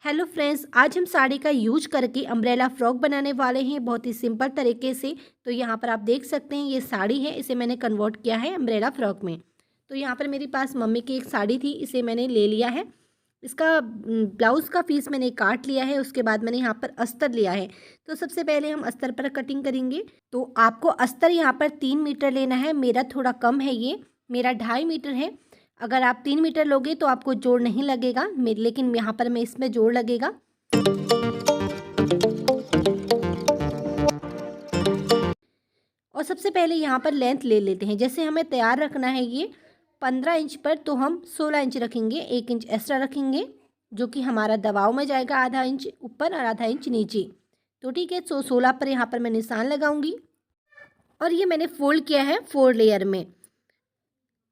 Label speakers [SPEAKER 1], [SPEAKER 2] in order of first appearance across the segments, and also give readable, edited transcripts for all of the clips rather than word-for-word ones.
[SPEAKER 1] Hello friends, आज हम साड़ी का यूज करके अम्ब्रेला फ्रॉक बनाने वाले हैं बहुत ही सिंपल तरीके से। तो यहाँ पर आप देख सकते हैं ये साड़ी है, इसे मैंने कन्वर्ट किया है अम्ब्रेला फ्रॉक में। तो यहाँ पर मेरे पास मम्मी की एक साड़ी थी, इसे मैंने ले लिया है। इसका ब्लाउज़ का पीस मैंने काट लिया है। उसके बाद मैंने यहाँ पर अस्तर लिया है। तो सबसे पहले हम अस्तर पर कटिंग करेंगे। तो आपको अस्तर यहाँ पर 3 मीटर लेना है। मेरा थोड़ा कम है, ये मेरा 2.5 मीटर है। अगर आप 3 मीटर लोगे तो आपको जोड़ नहीं लगेगा, लेकिन यहाँ पर मैं इसमें जोड़ लगेगा। और सबसे पहले यहाँ पर लेंथ ले लेते हैं। जैसे हमें तैयार रखना है ये 15 इंच पर, तो हम 16 इंच रखेंगे, 1 इंच एक्स्ट्रा रखेंगे, जो कि हमारा दबाव में जाएगा, आधा इंच ऊपर और आधा इंच नीचे। तो ठीक है, 16 पर यहाँ पर मैं निशान लगाऊंगी। और ये मैंने फोल्ड किया है 4 लेयर में।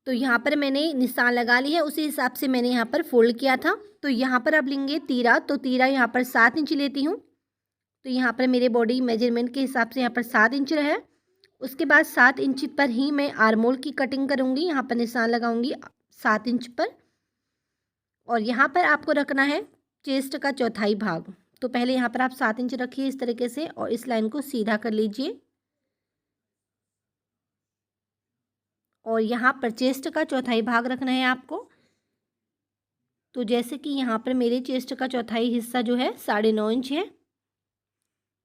[SPEAKER 1] तो यहाँ पर मैंने निशान लगा ली है, उसी हिसाब से मैंने यहाँ पर फोल्ड किया था। तो यहाँ पर अब लेंगे तीरा। तो तीरा यहाँ पर 7 इंच लेती हूँ। तो यहाँ पर मेरे बॉडी मेजरमेंट के हिसाब से यहाँ पर 7 इंच रहा है। उसके बाद 7 इंच पर ही मैं आर्मोल की कटिंग करूँगी। यहाँ पर निशान लगाऊंगी 7 इंच पर। और यहाँ पर आपको रखना है चेस्ट का चौथाई भाग। तो पहले यहाँ पर आप 7 इंच रखिए इस तरीके से, और इस लाइन को सीधा कर लीजिए। और यहाँ पर चेस्ट का चौथाई भाग रखना है आपको। तो जैसे कि यहाँ पर मेरे चेस्ट का चौथाई हिस्सा जो है 9.5 इंच है,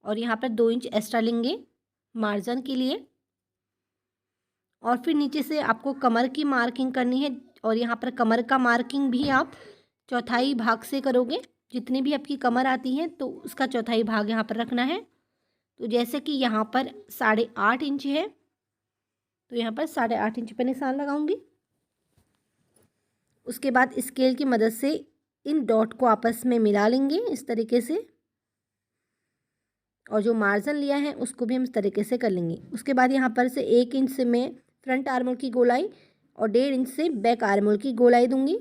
[SPEAKER 1] और यहाँ पर 2 इंच एक्स्ट्रा लेंगे मार्जिन के लिए। और फिर नीचे से आपको कमर की मार्किंग करनी है, और यहाँ पर कमर का मार्किंग भी आप चौथाई भाग से करोगे। जितनी भी आपकी कमर आती है तो उसका चौथाई भाग यहाँ पर रखना है। तो जैसे कि यहाँ पर 8.5 इंच है, तो यहाँ पर 8.5 इंच पर निशान लगाऊंगी। उसके बाद स्केल की मदद से इन डॉट को आपस में मिला लेंगे इस तरीके से, और जो मार्जिन लिया है उसको भी हम इस तरीके से कर लेंगे। उसके बाद यहाँ पर से 1 इंच से मैं फ्रंट आर्मोल की गोलाई और 1.5 इंच से बैक आर्मोल की गोलाई दूंगी।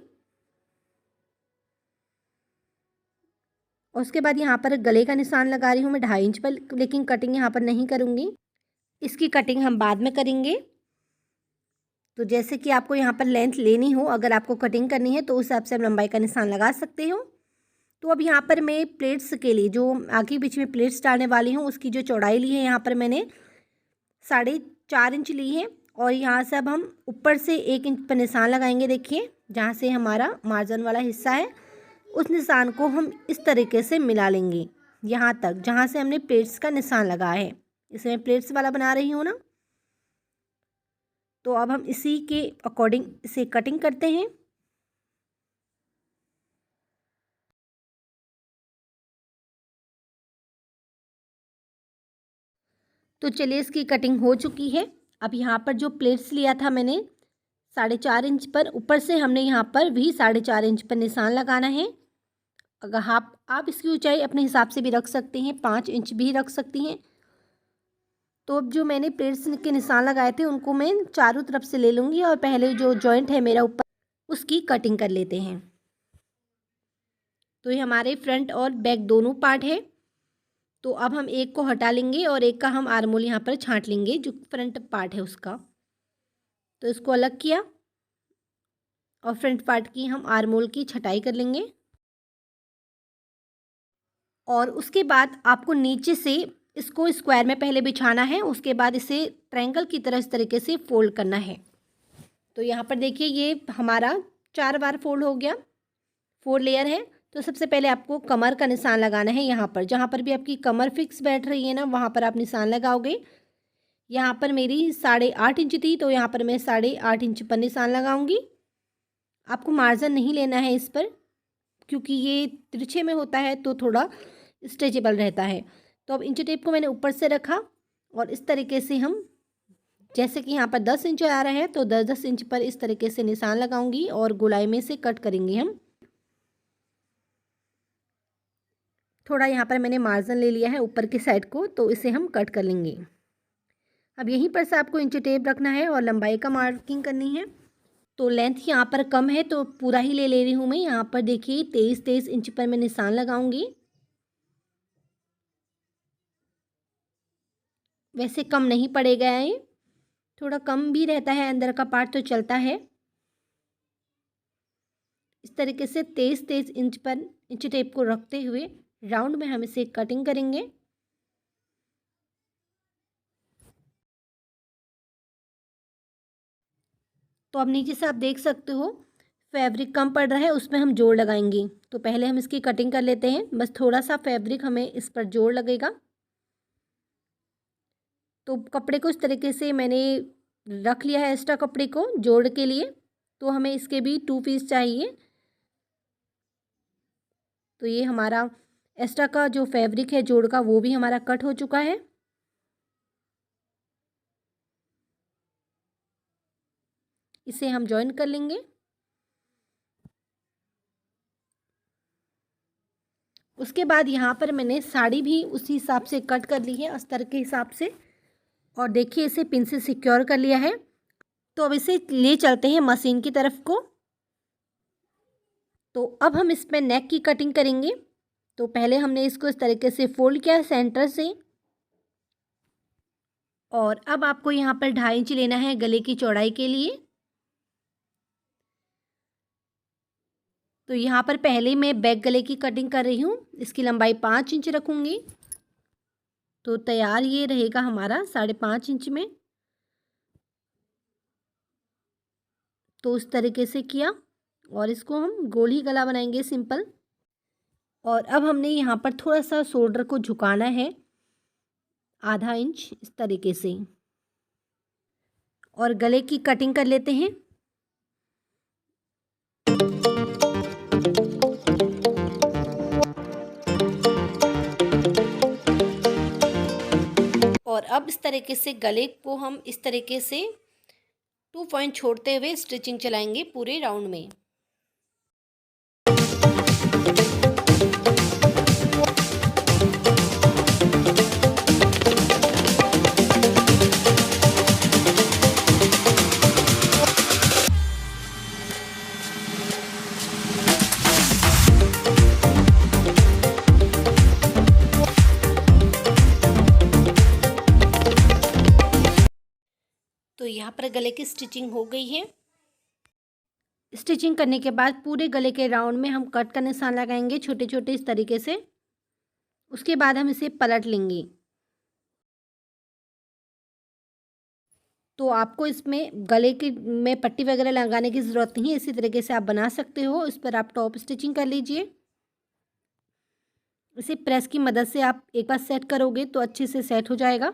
[SPEAKER 1] और उसके बाद यहाँ पर गले का निशान लगा रही हूँ मैं 2.5 इंच पर, लेकिन कटिंग यहाँ पर नहीं करूँगी, इसकी कटिंग हम बाद में करेंगे। तो जैसे कि आपको यहाँ पर लेंथ लेनी हो, अगर आपको कटिंग करनी है तो उस हिसाब से आप लंबाई का निशान लगा सकते हो। तो अब यहाँ पर मैं प्लेट्स के लिए जो आगे बीच में प्लेट्स डालने वाली हूँ, उसकी जो चौड़ाई ली है यहाँ पर मैंने 4.5 इंच ली है। और यहाँ से अब हम ऊपर से 1 इंच पर निशान लगाएंगे। देखिए, जहाँ से हमारा मार्जिन वाला हिस्सा है उस निशान को हम इस तरीके से मिला लेंगे यहाँ तक, जहाँ से हमने प्लेट्स का निशान लगाया है। इसे मैं प्लेट्स वाला बना रही हूँ ना। तो अब हम इसी के अकॉर्डिंग इसे कटिंग करते हैं। तो चलिए, इसकी कटिंग हो चुकी है। अब यहाँ पर जो प्लेट्स लिया था मैंने 4.5 इंच पर, ऊपर से हमने यहाँ पर भी 4.5 इंच पर निशान लगाना है। अगर आप इसकी ऊंचाई अपने हिसाब से भी रख सकते हैं, 5 इंच भी रख सकती हैं। तो अब जो मैंने प्लेट्स के निशान लगाए थे उनको मैं चारों तरफ से ले लूँगी, और पहले जो जॉइंट है मेरा ऊपर, उसकी कटिंग कर लेते हैं। तो ये हमारे फ्रंट और बैक दोनों पार्ट है। तो अब हम एक को हटा लेंगे और एक का हम आर्मोल यहाँ पर छांट लेंगे, जो फ्रंट पार्ट है उसका। तो इसको अलग किया, और फ्रंट पार्ट की हम आर्मोल की छटाई कर लेंगे। और उसके बाद आपको नीचे से इसको स्क्वायर में पहले बिछाना है, उसके बाद इसे ट्रायंगल की तरह इस तरीके से फोल्ड करना है। तो यहाँ पर देखिए, ये हमारा 4 बार फोल्ड हो गया, 4 लेयर है। तो सबसे पहले आपको कमर का निशान लगाना है। यहाँ पर जहाँ पर भी आपकी कमर फिक्स बैठ रही है ना, वहाँ पर आप निशान लगाओगे। यहाँ पर मेरी 8.5 इंच थी, तो यहाँ पर मैं 8.5 इंच पर निशान लगाऊंगी। आपको मार्जिन नहीं लेना है इस पर, क्योंकि ये तिरछे में होता है तो थोड़ा स्ट्रेचेबल रहता है। तो अब इंच टेप को मैंने ऊपर से रखा, और इस तरीके से हम, जैसे कि यहाँ पर 10 इंच आ रहा है, तो 10-10 इंच पर इस तरीके से निशान लगाऊंगी, और गोलाई में से कट करेंगे हम। थोड़ा यहाँ पर मैंने मार्जिन ले लिया है ऊपर की साइड को, तो इसे हम कट कर लेंगे। अब यहीं पर से आपको इंच टेप रखना है और लंबाई का मार्किंग करनी है। तो लेंथ यहाँ पर कम है तो पूरा ही ले रही हूँ मैं। यहाँ पर देखिए 23 इंच पर मैं निशान लगाऊंगी। वैसे कम नहीं पड़ेगा, ये थोड़ा कम भी रहता है, अंदर का पार्ट तो चलता है। इस तरीके से 23 इंच पर इंची टेप को रखते हुए राउंड में हम इसे कटिंग करेंगे। तो अब नीचे से आप देख सकते हो फैब्रिक कम पड़ रहा है, उसमें हम जोड़ लगाएंगे। तो पहले हम इसकी कटिंग कर लेते हैं। बस थोड़ा सा फैब्रिक हमें इस पर जोड़ लगेगा। तो कपड़े को इस तरीके से मैंने रख लिया है एक्स्ट्रा कपड़े को जोड़ के लिए। तो हमें इसके भी 2 पीस चाहिए। तो ये हमारा एक्स्ट्रा का जो फैब्रिक है जोड़ का वो भी हमारा कट हो चुका है। इसे हम जॉइन कर लेंगे। उसके बाद यहाँ पर मैंने साड़ी भी उसी हिसाब से कट कर ली है, अस्तर के हिसाब से। और देखिए इसे पिन से सिक्योर कर लिया है। तो अब इसे ले चलते हैं मशीन की तरफ को। तो अब हम इसमें नेक की कटिंग करेंगे। तो पहले हमने इसको इस तरीके से फोल्ड किया सेंटर से। और अब आपको यहाँ पर 2.5 इंच लेना है गले की चौड़ाई के लिए। तो यहाँ पर पहले मैं बैक गले की कटिंग कर रही हूँ। इसकी लंबाई 5 इंच रखूँगी। तो तैयार ये रहेगा हमारा 5.5 इंच में। तो उस तरीके से किया और इसको हम गोल ही गला बनाएंगे सिंपल। और अब हमने यहाँ पर थोड़ा सा शोल्डर को झुकाना है ½ इंच इस तरीके से। और गले की कटिंग कर लेते हैं। और अब इस तरीके से गले को हम इस तरीके से 2 पॉइंट छोड़ते हुए स्टिचिंग चलाएंगे पूरे राउंड में। तो यहाँ पर गले की स्टिचिंग हो गई है। स्टिचिंग करने के बाद पूरे गले के राउंड में हम कट का निशान लगाएंगे छोटे छोटे इस तरीके से। उसके बाद हम इसे पलट लेंगे। तो आपको इसमें गले की में पट्टी वगैरह लगाने की ज़रूरत नहीं है, इसी तरीके से आप बना सकते हो। इस पर आप टॉप स्टिचिंग कर लीजिए। इसे प्रेस की मदद से आप एक बार सेट करोगे तो अच्छे से सेट हो जाएगा।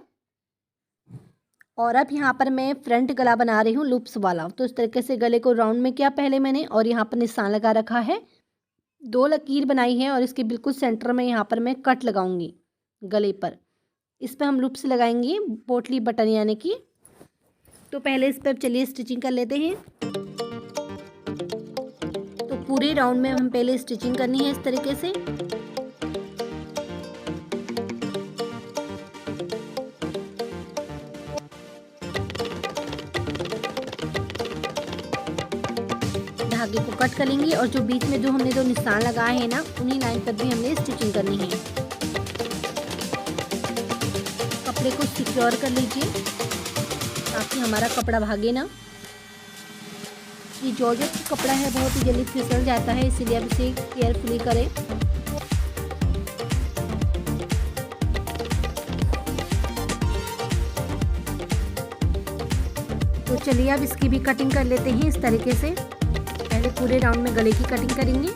[SPEAKER 1] और अब यहाँ पर मैं फ्रंट गला बना रही हूँ लूप्स वाला। तो इस तरीके से गले को राउंड में किया पहले मैंने, और यहाँ पर निशान लगा रखा है। 2 लकीर बनाई है और इसके बिल्कुल सेंटर में यहाँ पर मैं कट लगाऊंगी गले पर। इस पर हम लूप्स लगाएंगे पोटली बटन यानी कि। तो पहले इस पर चलिए स्टिचिंग कर लेते हैं। तो पूरे राउंड में हम पहले स्टिचिंग करनी है इस तरीके से। धागे को कट कर लेंगे और जो बीच में जो हमने दो निशान लगाए हैं ना, उन्हीं लाइन पर भी हमने स्टिचिंग करनी है। कपड़े को सिक्योर कर लीजिए ताकि हमारा कपड़ा भागे ना। ये जॉर्जेट का कपड़ा है, बहुत ही जल्दी फिसल जाता है, इसीलिए आप इसे केयरफुली करें। तो चलिए अब इसकी भी कटिंग कर लेते हैं इस तरीके से। पहले पूरे राउंड में गले की कटिंग करेंगे।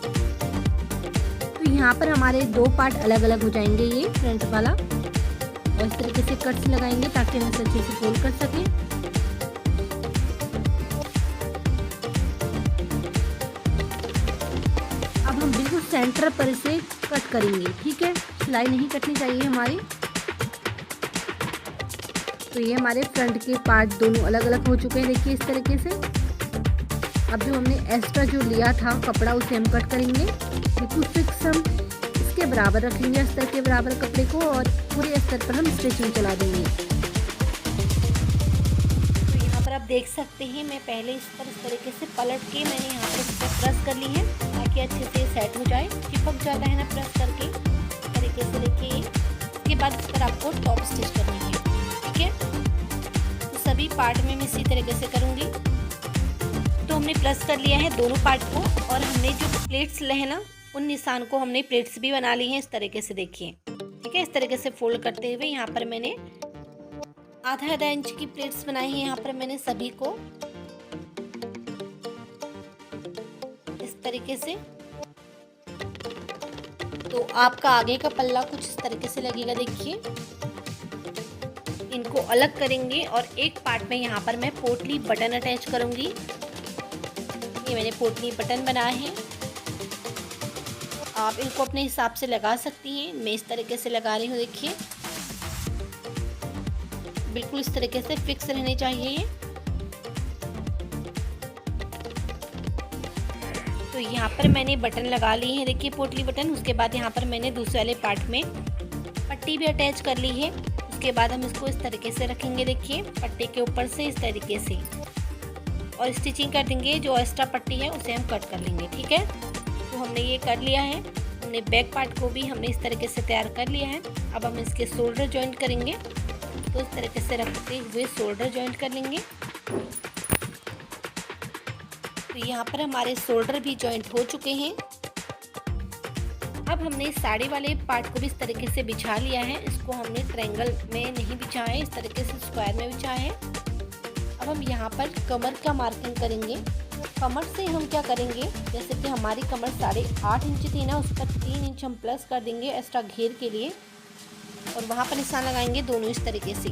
[SPEAKER 1] तो यहाँ पर हमारे 2 पार्ट अलग अलग हो जाएंगे, ये फ्रंट वाला। और इस तरीके से कट्स लगाएंगे ताकि हम इसे अच्छे से फोल्ड कर सकें। अब हम बिल्कुल सेंटर पर इसे कट करेंगे, ठीक है। सिलाई नहीं कटनी चाहिए हमारी। तो ये हमारे फ्रंट के पार्ट दोनों अलग अलग हो चुके हैं, देखिए इस तरीके से। अब जो हमने एक्स्ट्रा जो लिया था कपड़ा उसे हम कट करेंगे। बिल्कुल फिक्स हम इसके बराबर रखेंगे, अस्तर के बराबर कपड़े को, और पूरे अस्तर पर हम स्टिचिंग चला देंगे। तो यहाँ पर आप देख सकते हैं मैं पहले इस पर इस तरीके से पलट के मैंने यहाँ पर इस पर प्रेस कर ली है ताकि अच्छे से सेट हो जाए। चिपक जाता है ना प्रेस करके, इस तरीके से देखिए। इसके बाद इस पर आपको टॉप स्टिच करनी है, ठीक है। तो सभी पार्ट में मैं इसी तरीके से करूँगी। तो हमने प्रेस कर लिया है दोनों पार्ट को, और हमने जो प्लेट्स ले है ना उन निशान को हमने प्लेट्स भी बना ली हैं इस तरीके से, देखिए। ठीक है, इस तरीके से फोल्ड करते हुए यहाँ पर मैंने आधा आधा इंच की प्लेट्स बनाई हैं। यहाँ पर मैंने सभी को इस तरीके से। तो आपका आगे का पल्ला कुछ इस तरीके से लगेगा, देखिए। इनको अलग करेंगे और एक पार्ट में यहाँ पर मैं पोटली बटन अटैच करूँगी। ये मैंने पोटली बटन बनाए हैं, आप इनको अपने हिसाब से लगा सकती हैं। मैं इस तरीके से लगा रही हूँ, देखिए। बिल्कुल इस तरीके से फिक्स रहने चाहिए ये। तो यहाँ पर मैंने बटन लगा ली है, देखिए, पोटली बटन। उसके बाद यहाँ पर मैंने दूसरे वाले पार्ट में पट्टी भी अटैच कर ली है। उसके बाद हम इसको इस तरीके से रखेंगे, देखिए, पट्टी के ऊपर से इस तरीके से, और स्टिचिंग कर देंगे। जो एक्स्ट्रा पट्टी है उसे हम कट कर लेंगे। ठीक है, तो हमने ये कर लिया है। हमने बैक पार्ट को भी हमने इस तरीके से तैयार कर लिया है। अब हम इसके शोल्डर जॉइंट करेंगे। तो इस तरीके से रखते हुए शोल्डर जॉइंट कर लेंगे। तो यहाँ पर हमारे शोल्डर भी जॉइंट हो चुके हैं। अब हमने साड़ी वाले पार्ट को भी इस तरीके से बिछा लिया है। इसको हमने ट्रायंगल में नहीं बिछाया है, इस तरीके से स्क्वायर में बिछाया है। अब हम यहाँ पर कमर का मार्किंग करेंगे। कमर से हम क्या करेंगे, जैसे कि हमारी कमर 8.5 इंच थी ना, उस पर 3 इंच हम प्लस कर देंगे एक्स्ट्रा घेर के लिए, और वहाँ पर निशान लगाएंगे दोनों इस तरीके से।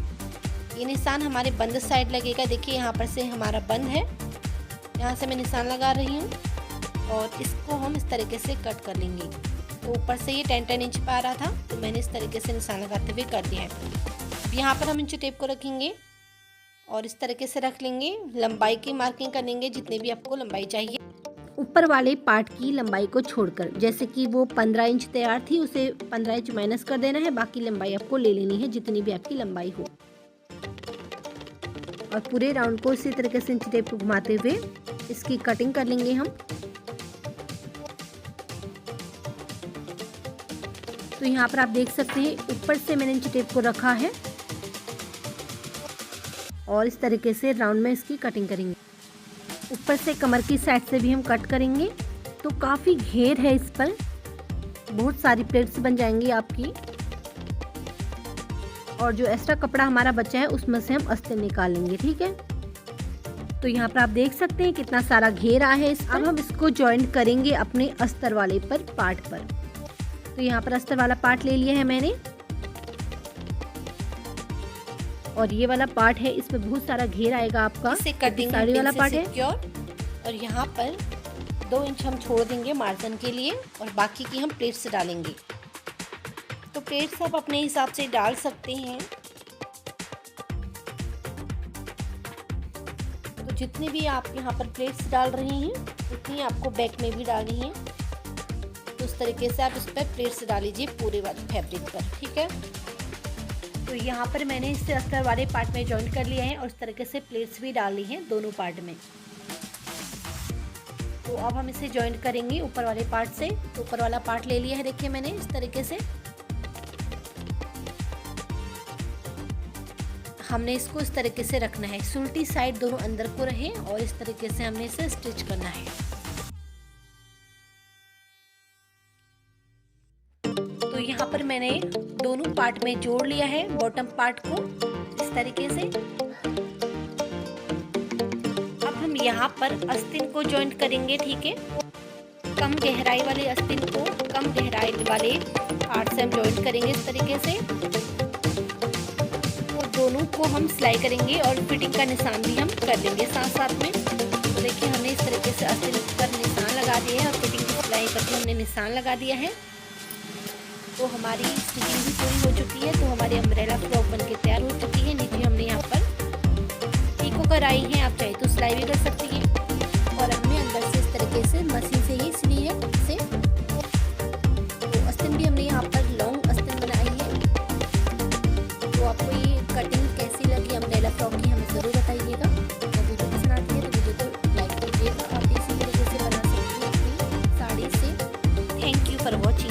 [SPEAKER 1] ये निशान हमारे बंद साइड लगेगा, देखिए। यहाँ पर से हमारा बंद है, यहाँ से मैं निशान लगा रही हूँ, और इसको हम इस तरीके से कट कर लेंगे। तो ऊपर से ये 10 इंच पे आ रहा था, तो मैंने इस तरीके से निशान लगाते हुए कर दिया है। अब यहाँ पर हम इंची टेप को रखेंगे और इस तरीके से रख लेंगे। लंबाई की मार्किंग कर लेंगे, जितने भी आपको लंबाई चाहिए। ऊपर वाले पार्ट की लंबाई को छोड़कर, जैसे कि वो 15 इंच तैयार थी, उसे 15 इंच माइनस कर देना है। बाकी लंबाई आपको ले लेनी है, जितनी भी आपकी लंबाई हो। और पूरे राउंड को इसी तरीके से इंची टेप को घुमाते हुए इसकी कटिंग कर लेंगे हम। तो यहाँ पर आप देख सकते हैं, ऊपर से मैंने इंची टेप को रखा है और इस तरीके से राउंड में इसकी कटिंग करेंगे। ऊपर से कमर की साइड से भी हम कट करेंगे। तो काफ़ी घेर है इस पर, बहुत सारी प्लेट्स बन जाएंगी आपकी। और जो एक्स्ट्रा कपड़ा हमारा बचा है उसमें से हम अस्तर निकाल लेंगे। ठीक है, तो यहाँ पर आप देख सकते हैं कितना सारा घेरा है इस पर। अब हम इसको जॉइंट करेंगे अपने अस्तर वाले पर पार्ट पर। तो यहाँ पर अस्तर वाला पार्ट ले लिया है मैंने, और ये वाला पार्ट है, इसमें बहुत सारा घेर आएगा आपका। इसे कर देंगे, साड़ी वाला पार्ट है। और यहाँ पर 2 इंच हम छोड़ देंगे मार्जिन के लिए, और बाकी की हम प्लेट्स डालेंगे। तो प्लेट्स आप अपने हिसाब से डाल सकते हैं। तो जितनी भी आप यहाँ पर प्लेट्स डाल रहे हैं उतनी आपको बैक में भी डालनी है। तो इस तरीके से आप इस पर प्लेट्स डाल लीजिए पूरे वाले फैब्रिक पर। ठीक है, तो यहाँ पर मैंने इससे अस्तर वाले पार्ट में जॉइंट कर लिया है और इस तरीके से प्लेट्स भी डाल ली हैं दोनों पार्ट में। तो अब हम इसे जॉइंट करेंगे ऊपर वाले पार्ट से। तो ऊपर वाला पार्ट ले लिया है, देखिए मैंने इस तरीके से। हमने इसको इस तरीके से रखना है, सुल्टी साइड दोनों अंदर को रहे, और इस तरीके से हमने इसे स्टिच करना है। तो यहाँ पर मैंने दोनों पार्ट में जोड़ लिया है बॉटम पार्ट को इस तरीके से। अब हम यहाँ पर आस्तीन को जॉइंट करेंगे। ठीक है, कम गहराई वाले आस्तीन को कम गहराई वाले पार्ट से हम जॉइंट करेंगे इस तरीके से। दोनों को हम सिलाई करेंगे और फिटिंग का निशान भी हम कर लेंगे साथ साथ में। तो देखिए, हमने इस तरीके से आस्तीन पर निशान लगा दिए हैं और फिटिंग की सिलाई करके हमने निशान लगा दिया है। तो हमारी स्टिचिंग भी पूरी हो चुकी है। तो हमारी अम्ब्रेला फ्रॉक बनके तैयार हो चुकी है। नीचे हमने यहाँ पर पीको कराई है, आप चाहे तो सिलाई भी कर सकती हैं। और हमने अंदर से इस तरीके से मशीन से ही सिली है इसे। तो आस्तीन भी हमने यहाँ पर लॉन्ग आस्तीन बनाई है। तो आपको ये कटिंग कैसी लगी अम्ब्रेला फ्रॉक की, हमें ज़रूर बताइएगा।